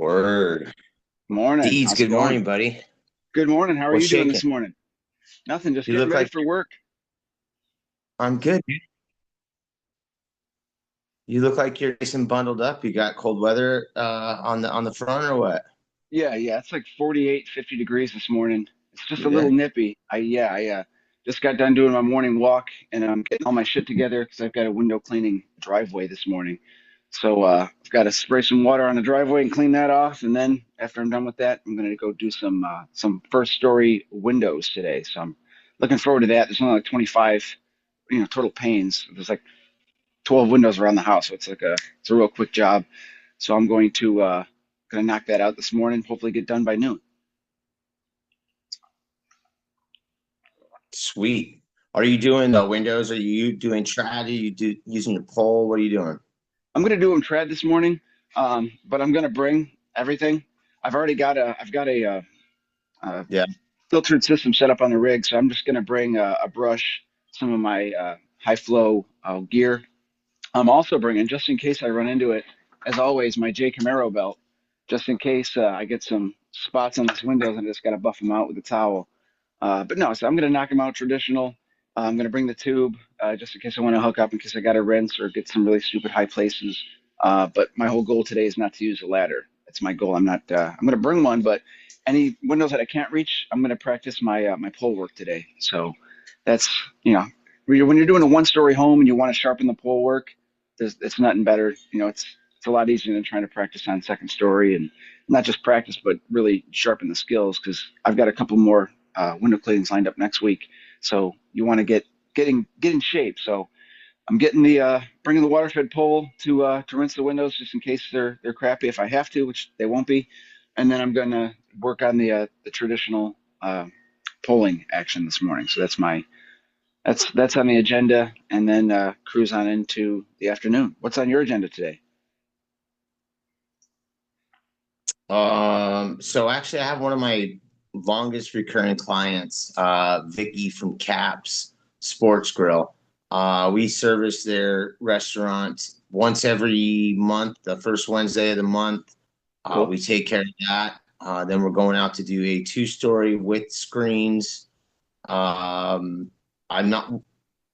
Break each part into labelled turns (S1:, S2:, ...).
S1: Word.
S2: Morning.
S1: Deeds,
S2: How's it
S1: good
S2: going?
S1: morning, buddy.
S2: Good morning. How are
S1: What's
S2: you doing
S1: shaking?
S2: this morning? Nothing, just
S1: You
S2: getting
S1: look
S2: ready
S1: like
S2: for work.
S1: I'm good, dude. You look like you're nice and bundled up. You got cold weather on the front or what?
S2: Yeah. It's like 48, 50 degrees this morning. It's just a little
S1: Yeah.
S2: nippy. I just got done doing my morning walk and I'm getting all my shit together because I've got a window cleaning driveway this morning. So I've got to spray some water on the driveway and clean that off. And then after I'm done with that, I'm gonna go do some first story windows today. So I'm looking forward to that. There's only like 25, total panes. There's like 12 windows around the house. So it's a real quick job. So I'm gonna knock that out this morning. Hopefully get done by noon.
S1: Sweet. Are you doing the windows? Are you doing trad? Are you using your pole? What are you doing?
S2: I'm gonna do them trad this morning, but I'm gonna bring everything. I've got a
S1: Yeah.
S2: filtered system set up on the rig, so I'm just gonna bring a brush, some of my high flow gear. I'm also bringing, just in case I run into it, as always, my J Camaro belt, just in case I get some spots on these windows and I just got to buff them out with a towel. But no, so I'm going to knock them out traditional. I'm going to bring the tube just in case I want to hook up, in case I got to rinse or get some really stupid high places. But my whole goal today is not to use a ladder. That's my goal. I'm going to bring one, but any windows that I can't reach, I'm going to practice my pole work today. So that's, you know, when you're doing a one-story home and you want to sharpen the pole work, it's nothing better. It's a lot easier than trying to practice on second story and not just practice, but really sharpen the skills because I've got a couple more window cleanings lined up next week. So you want to get in shape. So I'm getting the bringing the water fed pole to rinse the windows just in case they're crappy if I have to, which they won't be. And then I'm gonna work on the traditional polling action this morning. So that's on the agenda, and then cruise on into the afternoon. What's on your agenda today?
S1: So actually I have one of my longest recurring clients, Vicky from Caps Sports Grill. We service their restaurant once every month, the first Wednesday of the month.
S2: Cool.
S1: We take care of that. Then we're going out to do a two-story with screens. Um, I'm not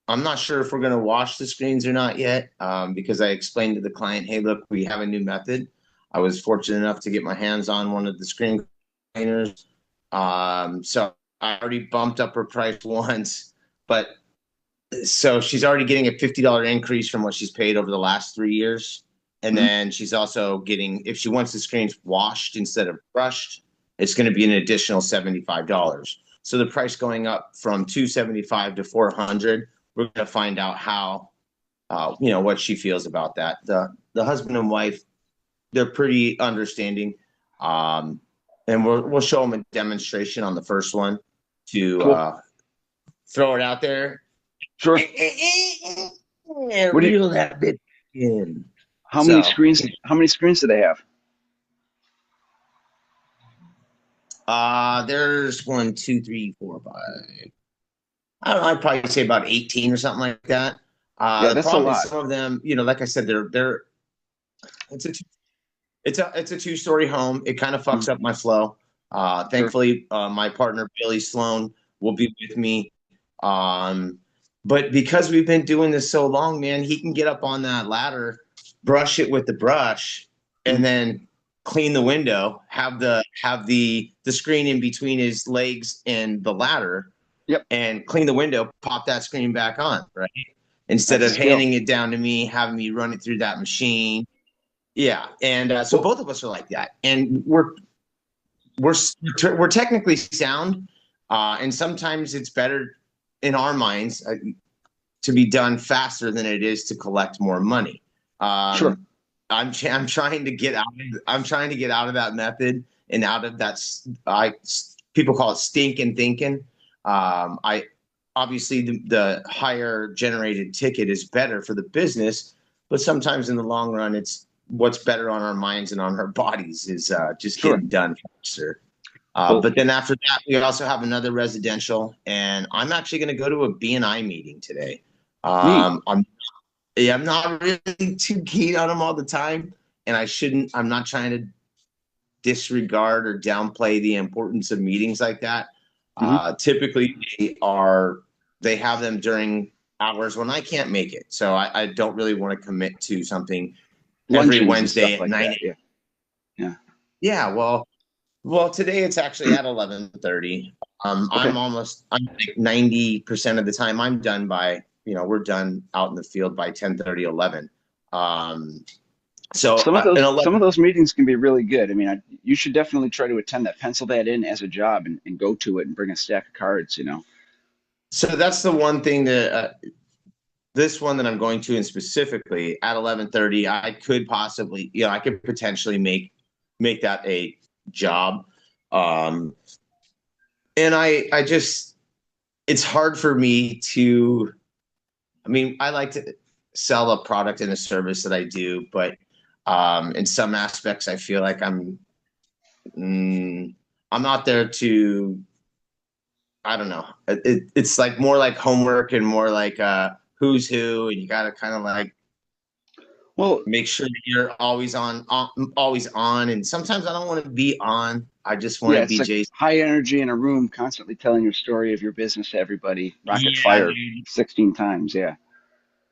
S1: I'm not sure if we're going to wash the screens or not yet, because I explained to the client, hey, look, we have a new method. I was fortunate enough to get my hands on one of the screen cleaners. So I already bumped up her price once, but so she's already getting a $50 increase from what she's paid over the last 3 years. And
S2: Hmm.
S1: then she's also getting, if she wants the screens washed instead of brushed, it's going to be an additional $75. So the price going up from 275 to 400. We're going to find out how, what she feels about that. The husband and wife, they're pretty understanding. Um, and we'll show them a demonstration on the first one to
S2: Cool.
S1: throw it out there
S2: Sure.
S1: and
S2: What do you?
S1: reel that bit in.
S2: How many
S1: So
S2: screens? How many screens do they have?
S1: there's one, two, three, four, five. I don't know, I'd probably say about 18 or something like that.
S2: Yeah,
S1: The
S2: that's a
S1: problem is
S2: lot.
S1: some of them, like I said, they're it's a it's a two-story home. It kind of
S2: Mm.
S1: fucks up my flow.
S2: Sure.
S1: Thankfully, my partner Billy Sloan will be with me. Um, but because we've been doing this so long, man, he can get up on that ladder, brush it with the brush, and
S2: Mm.
S1: then clean the window. Have the screen in between his legs and the ladder,
S2: Yep.
S1: and clean the window. Pop that screen back on, right? Instead
S2: That's a
S1: of
S2: skill.
S1: handing it down to me, having me run it through that machine. Yeah, and so
S2: Well,
S1: both of us are like that, and we're we're technically sound, and sometimes it's better in our minds to be done faster than it is to collect more money.
S2: sure.
S1: I'm trying to get out. I'm trying to get out of that method and out of that. I People call it stinking thinking. I Obviously the higher generated ticket is better for the business, but sometimes in the long run, it's what's better on our minds and on our bodies is just
S2: Sure.
S1: getting done faster.
S2: Well,
S1: But then after that, we also have another residential, and I'm actually going to go to a BNI meeting today.
S2: neat.
S1: I'm Yeah, I'm not really too keen on them all the time, and I shouldn't. I'm not trying to disregard or downplay the importance of meetings like that.
S2: Hmm.
S1: Typically, they have them during hours when I can't make it, so I don't really want to commit to something every
S2: Luncheons and
S1: Wednesday
S2: stuff
S1: at
S2: like
S1: nine.
S2: that. Yeah. Yeah.
S1: Yeah, well, today it's actually at 11:30.
S2: Okay.
S1: I'm like 90% of the time I'm done by, we're done out in the field by 10:30, 11. Um, so in
S2: Some
S1: 11,
S2: of those meetings can be really good. I mean, you should definitely try to attend that. Pencil that in as a job and go to it and bring a stack of cards. You know.
S1: so that's the one thing that this one that I'm going to, and specifically at 11:30, I could possibly, I could potentially make that a job. Um, and I just, it's hard for me to, I mean, I like to sell a product and a service that I do, but in some aspects, I feel like I'm not there to, I don't know. It's like more like homework and more like who's who, and you got to kind of like
S2: Well,
S1: make sure that you're always on. And sometimes I don't want to be on. I just want
S2: yeah,
S1: to
S2: it's
S1: be
S2: like
S1: Jason.
S2: high energy in a room, constantly telling your story of your business to everybody, rapid
S1: Yeah,
S2: fire
S1: dude.
S2: 16 times. Yeah,
S1: I've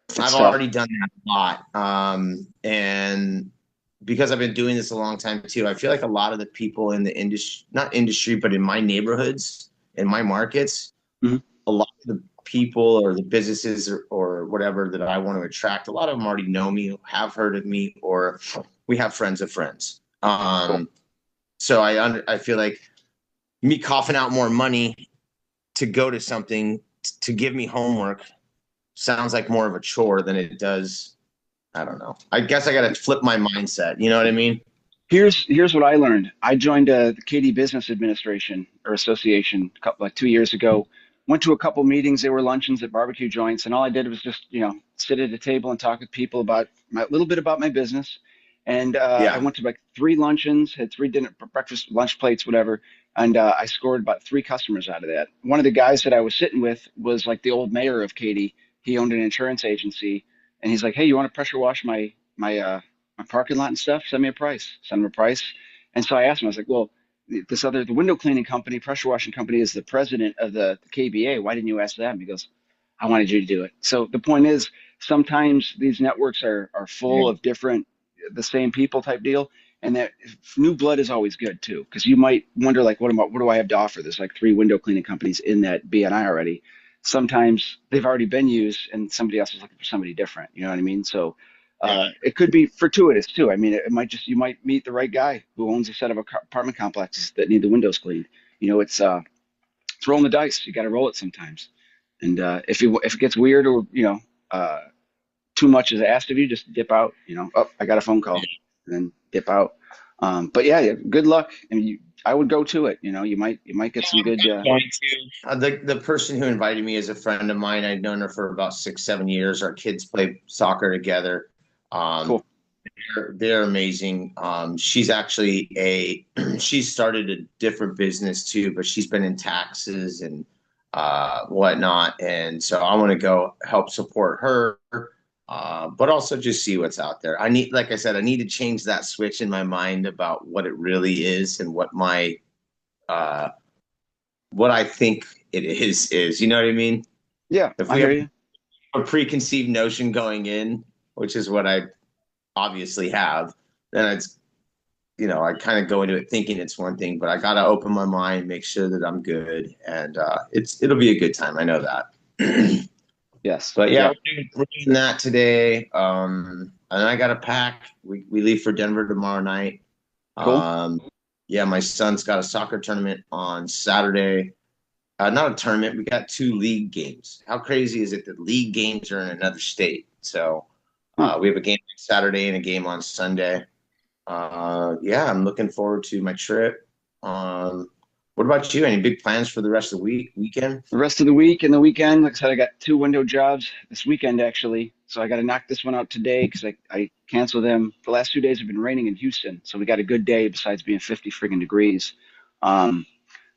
S2: it's tough.
S1: already done that a lot. And because I've been doing this a long time too, I feel like a lot of the people in the industry, not industry, but in my neighborhoods, in my markets,
S2: Hmm.
S1: a lot of the people or the businesses or whatever that I want to attract, a lot of them already know me, have heard of me, or we have friends of friends.
S2: Cool.
S1: So I feel like me coughing out more money to go to something to give me homework sounds like more of a chore than it does. I don't know. I guess I got to flip my mindset. You know what I mean?
S2: Here's what I learned. I joined the KD Business Administration or Association a couple like 2 years ago. Went to a couple meetings. They were luncheons at barbecue joints, and all I did was just sit at a table and talk with people about my little bit about my business. And I
S1: Yeah.
S2: went to like three luncheons, had three dinner, breakfast, lunch plates, whatever. And I scored about three customers out of that. One of the guys that I was sitting with was like the old mayor of Katy. He owned an insurance agency, and he's like, "Hey, you want to pressure wash my parking lot and stuff? Send me a price. Send him a price." And so I asked him, I was like, "Well, the window cleaning company, pressure washing company is the president of the KBA. Why didn't you ask them?" He goes, "I wanted you to do it." So the point is, sometimes these networks are full of different, the same people type deal. And that new blood is always good too, because you might wonder like, what do I have to offer? There's like three window cleaning companies in that BNI already. Sometimes they've already been used, and somebody else is looking for somebody different. You know what I mean? So
S1: Yeah.
S2: it could be fortuitous too. I mean, it might just you might meet the right guy who owns a set of apartment complexes that need the windows cleaned. It's rolling the dice. You got to roll it sometimes. And if it gets weird or too much is asked of you, just dip out. Oh, I got a phone call, and then dip out. But yeah, good luck. And I would go to it. You might get some good.
S1: Going to the person who invited me is a friend of mine. I've known her for about 6, 7 years. Our kids play soccer together. Um,
S2: Cool.
S1: they're amazing. She's actually she started a different business too, but she's been in taxes and whatnot. And so I want to go help support her, but also just see what's out there. Like I said, I need to change that switch in my mind about what it really is and uh, what I think it is. You know what I mean?
S2: Yeah,
S1: If
S2: I
S1: we
S2: hear
S1: have
S2: you.
S1: a preconceived notion going in, which is what I obviously have, then I kind of go into it thinking it's one thing, but I got to open my mind, make sure that I'm good, and it'll be a good time. I know that.
S2: Yes.
S1: But yeah,
S2: Yeah.
S1: we're doing that today. And I got to pack. We leave for Denver tomorrow night.
S2: Cool.
S1: Um, yeah, my son's got a soccer tournament on Saturday. Not a tournament. We got two league games. How crazy is it that league games are in another state? So
S2: Huh.
S1: we have a game on Saturday and a game on Sunday. Yeah, I'm looking forward to my trip. What about you? Any big plans for the rest of the weekend?
S2: The rest of the week and the weekend, like I said, I got two window jobs this weekend actually. So I got to knock this one out today because I canceled them. The last 2 days have been raining in Houston, so we got a good day besides being 50 friggin' degrees. And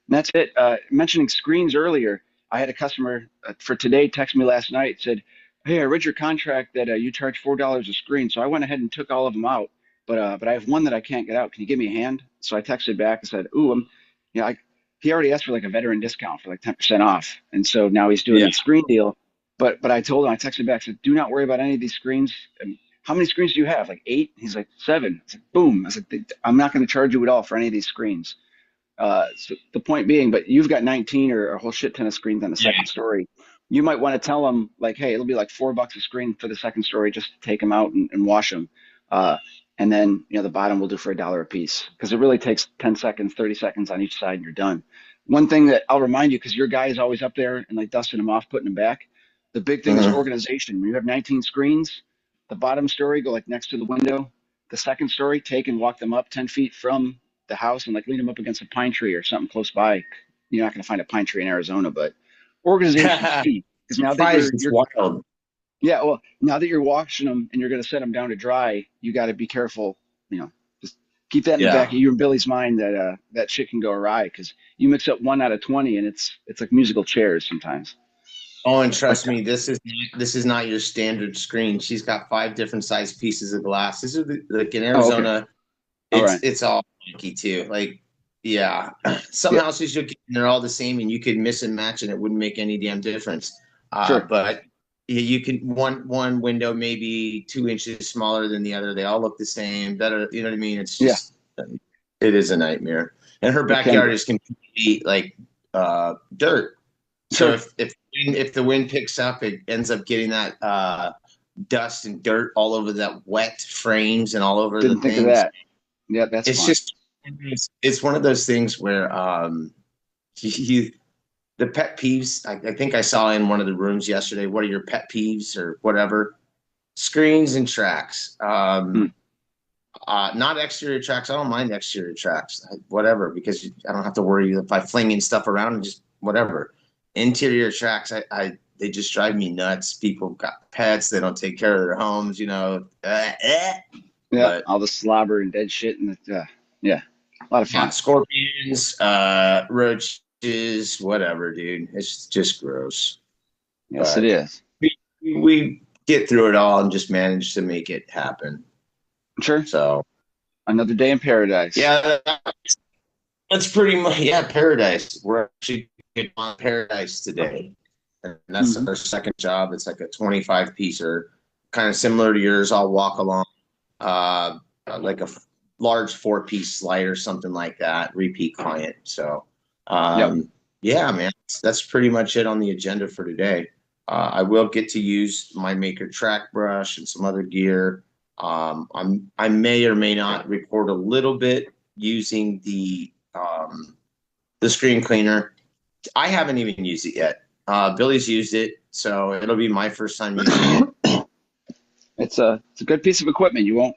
S2: that's it. Mentioning screens earlier, I had a customer for today text me last night said, "Hey, I read your contract that you charge $4 a screen." So I went ahead and took all of them out. but I have one that I can't get out. Can you give me a hand? So I texted back and said, "Ooh, he already asked for like a veteran discount for like 10% off, and so now he's doing
S1: Yeah.
S2: the screen deal." But I told him, I texted back, said, "Do not worry about any of these screens. And how many screens do you have? Like eight?" He's like, "7." I said, "Boom." I said, "I'm not going to charge you at all for any of these screens." So the point being, but you've got 19 or a whole shit ton of screens on the second story. You might want to tell them like, hey, it'll be like $4 a screen for the second story just to take them out and wash them. Uh, and then, the bottom will do for $1 a piece because it really takes 10 seconds, 30 seconds on each side and you're done. One thing that I'll remind you, because your guy is always up there and like dusting them off, putting them back. The big thing is
S1: Mhm.
S2: organization. When you have 19 screens, the bottom story go like next to the window. The second story, take and walk them up 10 feet from the house and like lean them up against a pine tree or something close by. You're not going to find a pine tree in Arizona, but organization's key because now that
S1: Surprised, it's wild.
S2: yeah, well, now that you're washing them and you're going to set them down to dry, you got to be careful. Just keep that in the back
S1: Yeah.
S2: of you and Billy's mind that that shit can go awry because you mix up 1 out of 20 and it's like musical chairs sometimes.
S1: Oh, and
S2: But
S1: trust me, this is not your standard screen. She's got five different size pieces of glass. This is like in
S2: oh, okay,
S1: Arizona.
S2: all
S1: It's
S2: right,
S1: it's all funky too. Like, yeah, some
S2: yeah,
S1: houses they're all the same, and you could miss and match, and it wouldn't make any damn difference.
S2: sure,
S1: But you can one window maybe 2 inches smaller than the other. They all look the same. Better, you know what I mean? It's
S2: yeah,
S1: just it is a nightmare. And her
S2: it can
S1: backyard
S2: be,
S1: is completely like dirt. So
S2: sure.
S1: if the wind picks up, it ends up getting that dust and dirt all over that wet frames and all over the
S2: Didn't think of
S1: things.
S2: that. Yeah, that's
S1: It's
S2: fun.
S1: just it's one of those things where you the pet peeves. I think I saw in one of the rooms yesterday. What are your pet peeves or whatever? Screens and tracks.
S2: Hmm.
S1: Not exterior tracks. I don't mind exterior tracks, whatever, because I don't have to worry if I flinging stuff around and just whatever. Interior tracks, they just drive me nuts. People got pets, they don't take care of their homes,
S2: Yeah,
S1: But
S2: all the slobber and dead shit and yeah, a lot of
S1: yeah,
S2: fun.
S1: scorpions, roaches, whatever, dude. It's just gross.
S2: Yes, it
S1: But
S2: is.
S1: we get through it all and just manage to make it happen.
S2: Sure.
S1: So
S2: Another day in paradise.
S1: yeah, that's pretty much paradise. We're actually on paradise today, and that's
S2: Hmm.
S1: our second job. It's like a 25 piecer, kind of similar to yours. I'll walk along, uh, like a large 4 piece slide or something like that. Repeat client. So,
S2: Yep.
S1: yeah, man, that's pretty much it on the agenda for today. I will get to use my maker track brush and some other gear. I may or may not record a little bit using the screen cleaner. I haven't even used it yet. Billy's used it, so it'll be my first time using it.
S2: It's a good piece of equipment. You won't,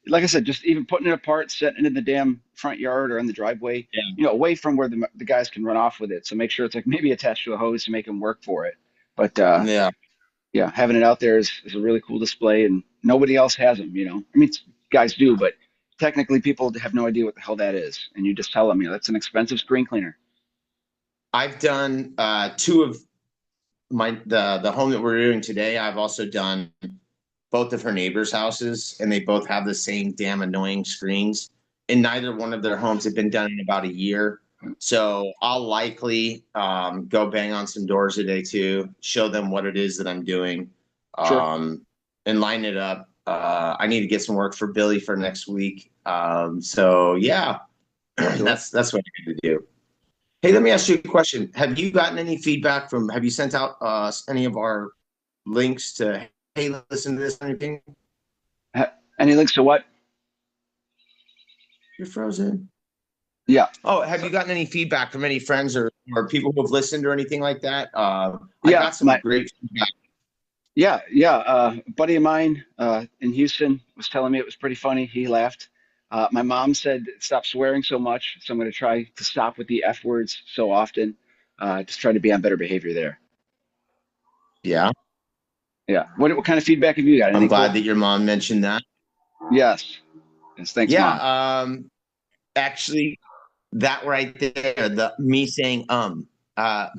S2: like I said, just even putting it apart, setting it in the damn front yard or in the driveway,
S1: Yeah.
S2: away from where the guys can run off with it. So make sure it's like maybe attached to a hose to make them work for it. But
S1: Yeah.
S2: yeah, having it out there is a really cool display, and nobody else has them. I mean, guys do, but technically people have no idea what the hell that is, and you just tell them, that's an expensive screen cleaner.
S1: I've done two of the home that we're doing today. I've also done both of her neighbors' houses, and they both have the same damn annoying screens. And neither one of their homes have been done in about a year. So I'll likely go bang on some doors today too, show them what it is that I'm doing,
S2: Sure.
S1: and line it up. I need to get some work for Billy for next week. So yeah,
S2: Sure.
S1: that's what I need to do. Hey, let me ask you a question. Have you gotten any feedback from? Have you sent out any of our links to? Hey, listen to this. Anything?
S2: Any links to what?
S1: You're frozen.
S2: Yeah.
S1: Oh, have you gotten any feedback from any friends or people who have listened or anything like that? I
S2: Yeah.
S1: got some great feedback.
S2: Yeah. A buddy of mine in Houston was telling me it was pretty funny. He laughed. My mom said, stop swearing so much. So I'm going to try to stop with the F words so often. Just try to be on better behavior there.
S1: Yeah,
S2: Yeah. What kind of feedback have you got?
S1: I'm
S2: Anything
S1: glad
S2: cool?
S1: that your mom mentioned that.
S2: Yes. Yes. Thanks,
S1: Yeah,
S2: Mom.
S1: actually, that right there, the me saying uh, I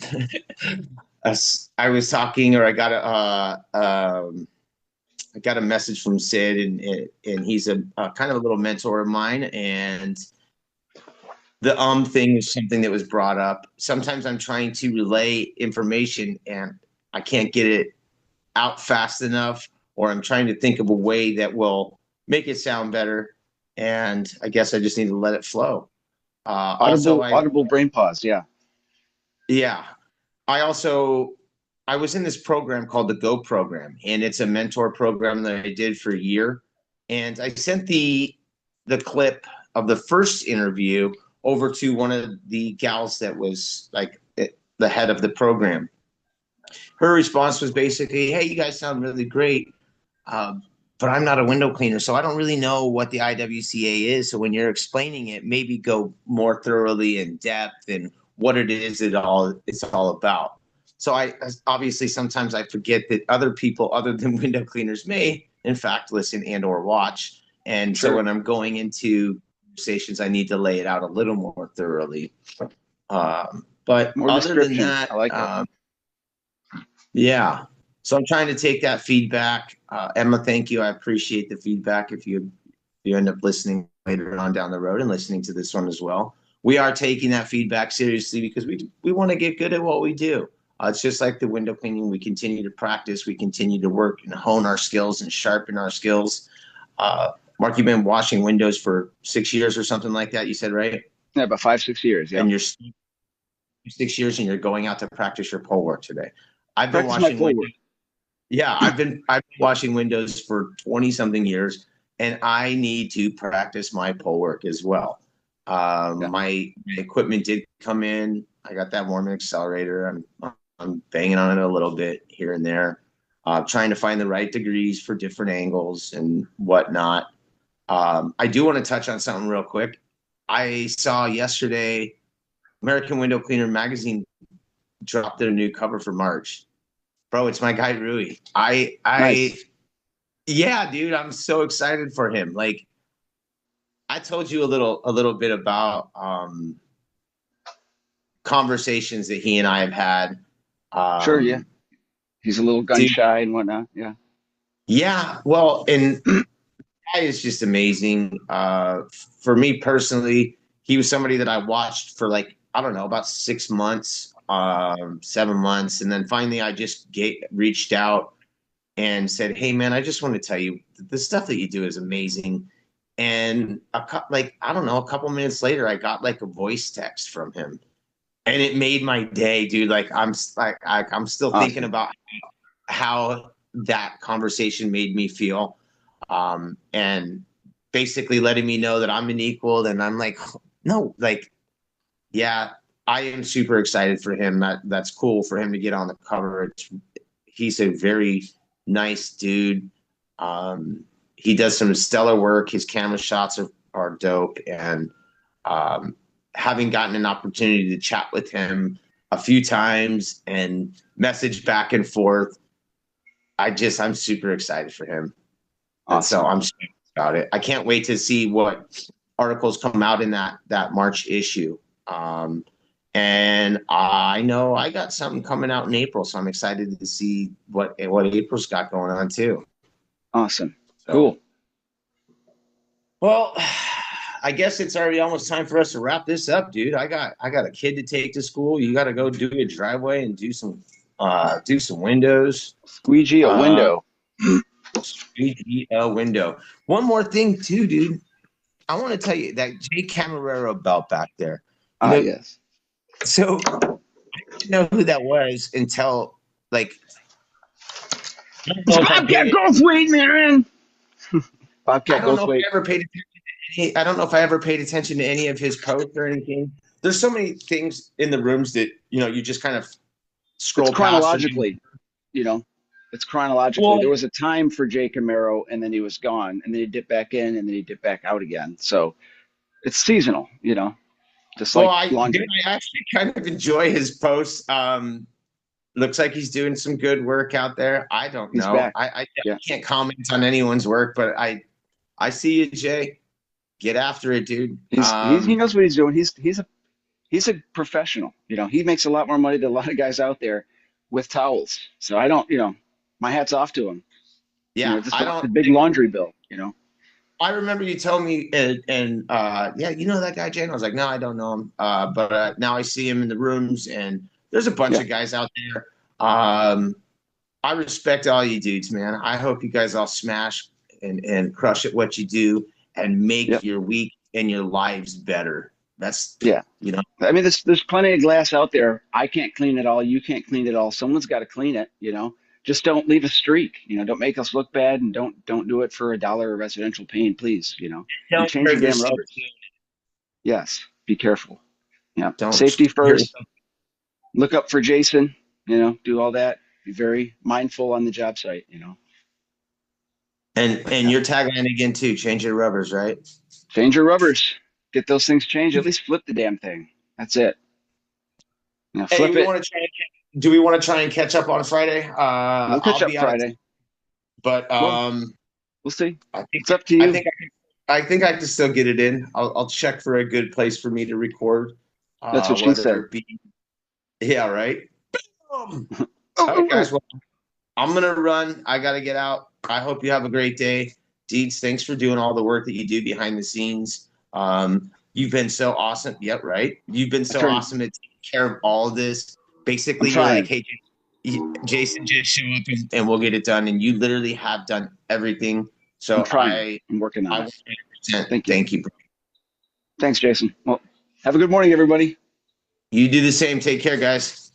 S1: was talking or I got I got a message from Sid, and he's a kind of a little mentor of mine, and the thing is something that was brought up. Sometimes I'm trying to relay information and I can't get it out fast enough, or I'm trying to think of a way that will make it sound better. And I guess I just need to let it flow. Also,
S2: Audible brain pause. Yeah.
S1: yeah, I also, I was in this program called the Go program, and it's a mentor program that I did for a year. And I sent the clip of the first interview over to one of the gals that was like the head of the program. Her response was basically, "Hey, you guys sound really great, but I'm not a window cleaner, so I don't really know what the IWCA is. So when you're explaining it, maybe go more thoroughly in depth and what it is it's all about." So I obviously sometimes I forget that other people other than window cleaners may in fact listen and or watch. And so
S2: Sure.
S1: when I'm going into conversations, I need to lay it out a little more thoroughly. But
S2: More
S1: other than
S2: description.
S1: that,
S2: I like it.
S1: yeah. So I'm trying to take that feedback. Emma, thank you. I appreciate the feedback. If you end up listening later on down the road and listening to this one as well, we are taking that feedback seriously because we want to get good at what we do. It's just like the window cleaning. We continue to practice. We continue to work and hone our skills and sharpen our skills. Mark, you've been washing windows for 6 years or something like that. You said, right?
S2: Yeah, about 5, 6 years. Yeah.
S1: And you're 6 years and you're going out to practice your pole work today. I've been
S2: Practice my
S1: washing
S2: pole
S1: windows.
S2: work.
S1: Yeah, I've been washing windows for 20 something years, and I need to practice my pole work as well.
S2: Yeah.
S1: My equipment did come in. I got that Mormon accelerator. I'm banging on it a little bit here and there, trying to find the right degrees for different angles and whatnot. I do want to touch on something real quick. I saw yesterday American Window Cleaner magazine dropped their new cover for March. Bro, it's my guy Rui.
S2: Nice.
S1: Yeah, dude, I'm so excited for him. Like I told you a little bit about conversations that he and I have had.
S2: Sure. Yeah.
S1: Um,
S2: He's a little gun
S1: dude,
S2: shy and whatnot. Yeah.
S1: yeah, well, and guy is just amazing. For me personally, he was somebody that I watched for like, I don't know, about 6 months, 7 months, and then finally I just reached out and said, "Hey, man, I just want to tell you the stuff that you do is amazing." And like I don't know, a couple minutes later, I got like a voice text from him, and it made my day, dude. Like I'm still thinking
S2: Awesome.
S1: about how that conversation made me feel, and basically letting me know that I'm an equal. And I'm like, no, like, yeah, I am super excited for him. That's cool for him to get on the cover. He's a very nice dude. He does some stellar work. His camera shots are dope. And um, having gotten an opportunity to chat with him a few times and message back and forth, I'm super excited for him. And so
S2: Awesome.
S1: I'm stoked about it. I can't wait to see what articles come out in that March issue. Um, and I know I got something coming out in April, so I'm excited to see what April's got going on too.
S2: Awesome.
S1: So,
S2: Cool.
S1: well, I guess it's already almost time for us to wrap this up, dude. I got a kid to take to school. You got to go do a driveway and do some windows.
S2: Squeegee a
S1: Uh,
S2: window.
S1: 3GL window. One more thing too, dude. I want to tell you that Jay Camarero belt back there. You
S2: Ah,
S1: know,
S2: yes.
S1: so I didn't know who that was until like I don't
S2: It's
S1: know if I
S2: Bobcat
S1: paid
S2: Goldthwait, man.
S1: I
S2: Bobcat
S1: don't know if
S2: Goldthwait.
S1: I ever paid attention to I don't know if I ever paid attention to any of his posts or anything. There's so many things in the rooms that you just kind of
S2: It's
S1: scroll past or
S2: chronologically, you know. It's chronologically.
S1: well,
S2: There was a time for Jay Camaro, and then he was gone, and then he dipped back in, and then he dipped back out again. So it's seasonal, just
S1: well,
S2: like
S1: I dude,
S2: laundry.
S1: I actually kind of enjoy his posts. Looks like he's doing some good work out there. I don't
S2: He's
S1: know.
S2: back.
S1: I
S2: Yeah.
S1: can't comment on anyone's work, but I see you, Jay. Get after it, dude.
S2: He knows what he's doing. He's a professional. He makes a lot more money than a lot of guys out there with towels. So I don't, my hat's off to him.
S1: Yeah,
S2: Just
S1: I
S2: the
S1: don't.
S2: big laundry bill.
S1: I remember you telling me, yeah, you know that guy, Jane. I was like, no, I don't know him. But now I see him in the rooms, and there's a bunch
S2: Yeah,
S1: of guys out there. Um, I respect all you dudes, man. I hope you guys all smash and crush at what you do and make
S2: yep,
S1: your week and your lives better. That's,
S2: yeah.
S1: you know,
S2: I mean, there's plenty of glass out there. I can't clean it all. You can't clean it all. Someone's got to clean it. Just don't leave a streak. Don't make us look bad, and don't do it for $1 of residential pain, please. And
S1: don't
S2: change
S1: hurt
S2: your damn
S1: yourself.
S2: rubbers. Yes, be careful. Yeah,
S1: Don't
S2: safety
S1: hurt
S2: first.
S1: yourself.
S2: Look up for Jason. Do all that. Be very mindful on the job site.
S1: And
S2: Yeah,
S1: your tagline again too. Change your rubbers, right?
S2: change your rubbers. Get those things changed. At least flip the damn thing. That's it.
S1: Hey,
S2: Flip
S1: we
S2: it.
S1: want to try. Do we want to try and catch up on Friday?
S2: We'll catch
S1: I'll
S2: up
S1: be out of
S2: Friday.
S1: but
S2: Well, we'll see.
S1: I think
S2: It's up to
S1: I
S2: you.
S1: think I think I can still get it in. I'll check for a good place for me to record.
S2: That's what she
S1: Whether
S2: said.
S1: it be yeah, right. Um,
S2: Oh,
S1: all right,
S2: oh, oh.
S1: guys. Well, I'm gonna run. I gotta get out. I hope you have a great day, Deeds. Thanks for doing all the work that you do behind the scenes. You've been so awesome. Yep, right. You've been
S2: I
S1: so
S2: turned.
S1: awesome at taking care of all of this.
S2: I'm
S1: Basically, you're like,
S2: trying.
S1: hey, Jason, just show up and we'll get it done. And you literally have done everything.
S2: I'm
S1: So
S2: trying. I'm working on
S1: I
S2: it.
S1: 100%
S2: Thank you.
S1: thank you.
S2: Thanks, Jason. Well, have a good morning, everybody.
S1: You do the same. Take care, guys.